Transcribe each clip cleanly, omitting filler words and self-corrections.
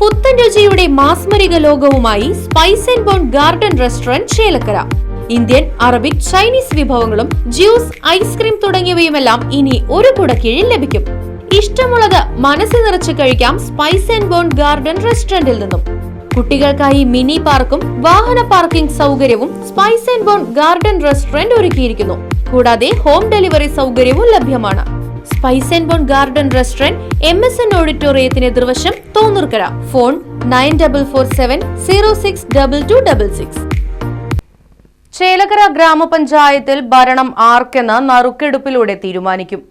പുത്തൻ രുചിയുടെ മാസ്മരിക ലോകവുമായി Spice and Bone Garden restaurant Chelakkara. Indian, Arabic, Chinese വിഭവങ്ങളും ജ്യൂസ്, ഐസ്ക്രീം തുടങ്ങിയവയുമെല്ലാം ഇനി ഒരു കുടക്കീഴിൽ ലഭിക്കും. ഇഷ്ടമുള്ളത് മനസ്സ് നിറച്ച് കഴിക്കാം സ്പൈസ് ആൻഡ് ബോൺ ഗാർഡൻ റെസ്റ്റോറന്റിൽ നിന്നും. കുട്ടികൾക്കായി മിനി പാർക്കും വാഹന പാർക്കിംഗ് സൗകര്യവും Spice and Bone Garden Restaurant ഒരുക്കിയിരിക്കുന്നു. കൂടാതെ ഹോം ഡെലിവറി സൗകര്യവും ലഭ്യമാണ്. Spice and Bone Garden Restaurant MSN ഓഡിറ്റോറിയത്തിന് എതിർവശം, തോന്നൂർക്കര. ഫോൺ 9447062266. ചേലക്കര ഗ്രാമപഞ്ചായത്തിൽ ഭരണം ആർക്കെന്ന് നറുക്കെടുപ്പിലൂടെ തീരുമാനിക്കും.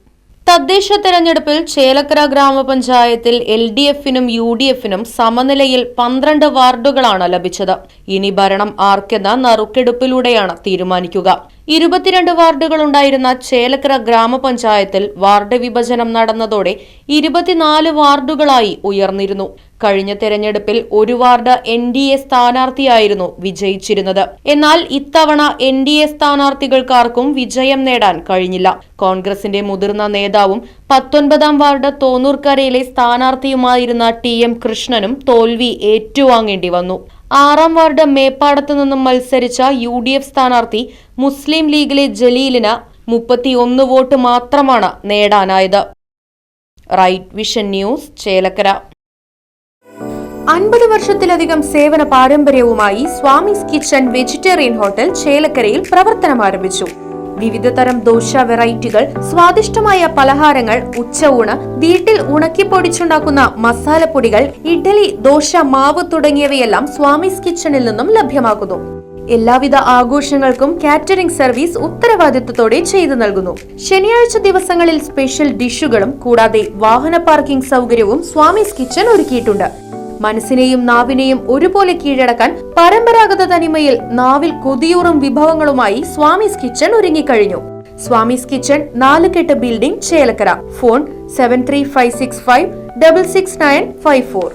തദ്ദേശ തെരഞ്ഞെടുപ്പിൽ ചേലക്കര ഗ്രാമപഞ്ചായത്തിൽ LDFനും UDFനും സമനിലയിൽ 12 വാർഡുകളാണ് ലഭിച്ചത്. ഇനി ഭരണം ആർക്കെന്ന് നറുക്കെടുപ്പിലൂടെയാണ് തീരുമാനിക്കുക. 22 വാർഡുകൾ ഉണ്ടായിരുന്ന ചേലക്കര ഗ്രാമപഞ്ചായത്തിൽ വാർഡ് വിഭജനം നടന്നതോടെ 24 വാർഡുകളായി ഉയർന്നിരുന്നു. കഴിഞ്ഞ തെരഞ്ഞെടുപ്പിൽ ഒരു വാർഡ് NDA സ്ഥാനാർത്ഥിയായിരുന്നു വിജയിച്ചിരുന്നത്. എന്നാൽ ഇത്തവണ NDA സ്ഥാനാർത്ഥികൾക്കാർക്കും വിജയം നേടാൻ കഴിഞ്ഞില്ല. കോൺഗ്രസിന്റെ മുതിർന്ന നേതാവും 19ാം വാർഡ് തോന്നൂർക്കരയിലെ സ്ഥാനാർത്ഥിയുമായിരുന്ന TM കൃഷ്ണനും തോൽവി ഏറ്റുവാങ്ങേണ്ടി വന്നു. 6ാം വാർഡ് മേപ്പാടത്ത് നിന്നും മത്സരിച്ച UDF സ്ഥാനാർത്ഥി മുസ്ലിം ലീഗിലെ ജലീലിന് 31 വോട്ട് മാത്രമാണ് നേടാനായത്. Right Vision News, Chelakkara. 50 വർഷത്തിലധികം സേവന പാരമ്പര്യവുമായി സ്വാമീസ് കിച്ചൺ വെജിറ്റേറിയൻ ഹോട്ടൽ ചേലക്കരയിൽ പ്രവർത്തനം ആരംഭിച്ചു. വിവിധ തരം ദോശ വെറൈറ്റികൾ, സ്വാദിഷ്ടമായ പലഹാരങ്ങൾ, ഉച്ചയൂണ്, വീട്ടിൽ ഉണക്കിപ്പൊടിച്ചുണ്ടാക്കുന്ന മസാലപ്പൊടികൾ, ഇഡ്ഡലി, ദോശ മാവ് തുടങ്ങിയവയെല്ലാം സ്വാമീസ് കിച്ചണിൽ നിന്നും ലഭ്യമാക്കുന്നു. എല്ലാവിധ ആഘോഷങ്ങൾക്കും കാറ്ററിംഗ് സർവീസ് ഉത്തരവാദിത്വത്തോടെ ചെയ്തു നൽകുന്നു. ശനിയാഴ്ച ദിവസങ്ങളിൽ സ്പെഷ്യൽ ഡിഷുകളും കൂടാതെ വാഹന പാർക്കിംഗ് സൗകര്യവും സ്വാമീസ് കിച്ചൺ ഒരുക്കിയിട്ടുണ്ട്. മനസ്സിനെയും നാവിനെയും ഒരുപോലെ കീഴടക്കാൻ പരമ്പരാഗത തനിമയിൽ നാവിൽ കൊതിയൂറും വിഭവങ്ങളുമായി സ്വാമീസ് കിച്ചൺ ഒരുങ്ങിക്കഴിഞ്ഞു. Swamy's kitchen 4 building, Chelakkara. Phone 7356566954.